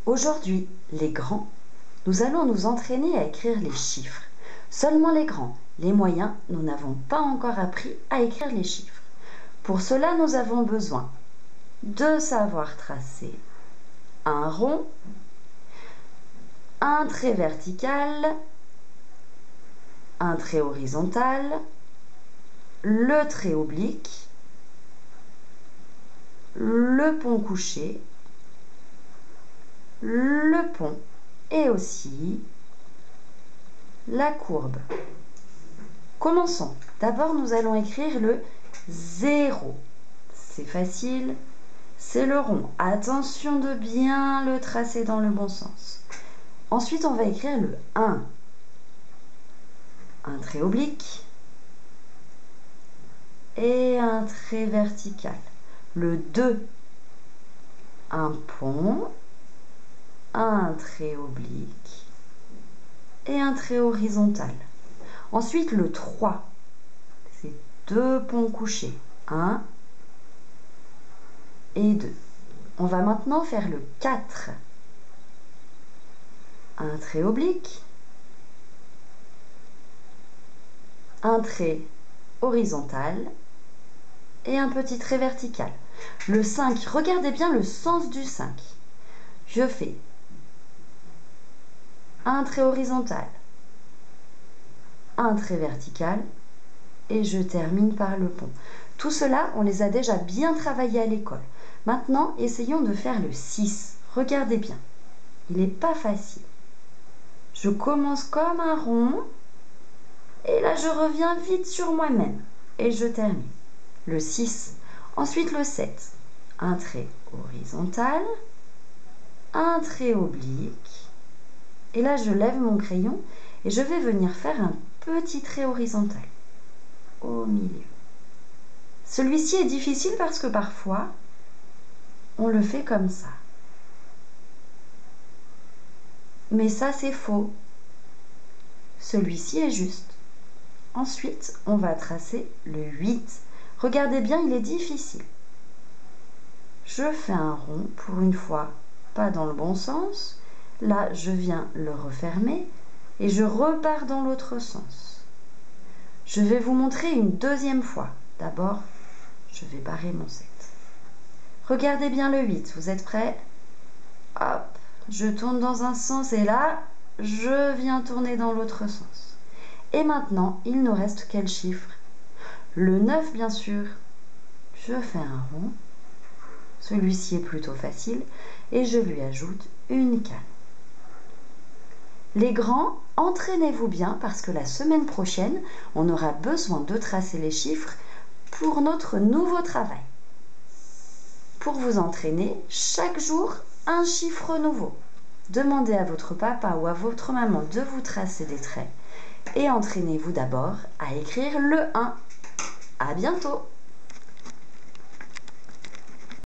Aujourd'hui, les grands, nous allons nous entraîner à écrire les chiffres. Seulement les grands, les moyens, nous n'avons pas encore appris à écrire les chiffres. Pour cela, nous avons besoin de savoir tracer un rond, un trait vertical, un trait horizontal, le trait oblique, le pont couché, le pont et aussi la courbe. Commençons. D'abord, nous allons écrire le 0. C'est facile, c'est le rond. Attention de bien le tracer dans le bon sens. Ensuite, on va écrire le 1. Un trait oblique et un trait vertical. Le 2. Un pont, un trait oblique et un trait horizontal. Ensuite, le 3, c'est 2 ponts couchés, 1 et 2. On va maintenant faire le 4. Un trait oblique, un trait horizontal et un petit trait vertical. Le 5, regardez bien le sens du 5. Je fais un trait horizontal, un trait vertical et je termine par le pont. Tout cela, on les a déjà bien travaillés à l'école. Maintenant, essayons de faire le 6. Regardez bien, il n'est pas facile. Je commence comme un rond et là je reviens vite sur moi-même et je termine. Le 6. Ensuite le 7. Un trait horizontal, un trait oblique et là je lève mon crayon et je vais venir faire un petit trait horizontal au milieu. Celui-ci est difficile parce que parfois on le fait comme ça. Mais ça c'est faux. Celui-ci est juste. Ensuite, on va tracer le 8. Regardez bien, il est difficile. Je fais un rond pour une fois, pas dans le bon sens. Là, je viens le refermer et je repars dans l'autre sens. Je vais vous montrer une deuxième fois. D'abord, je vais barrer mon 7. Regardez bien le 8. Vous êtes prêts? Hop, je tourne dans un sens et là, je viens tourner dans l'autre sens. Et maintenant, il nous reste quel chiffre? Le 9, bien sûr. Je fais un rond. Celui-ci est plutôt facile. Et je lui ajoute une canne. Les grands, entraînez-vous bien parce que la semaine prochaine, on aura besoin de tracer les chiffres pour notre nouveau travail. Pour vous entraîner, chaque jour, un chiffre nouveau. Demandez à votre papa ou à votre maman de vous tracer des traits. Et entraînez-vous d'abord à écrire le 1. À bientôt!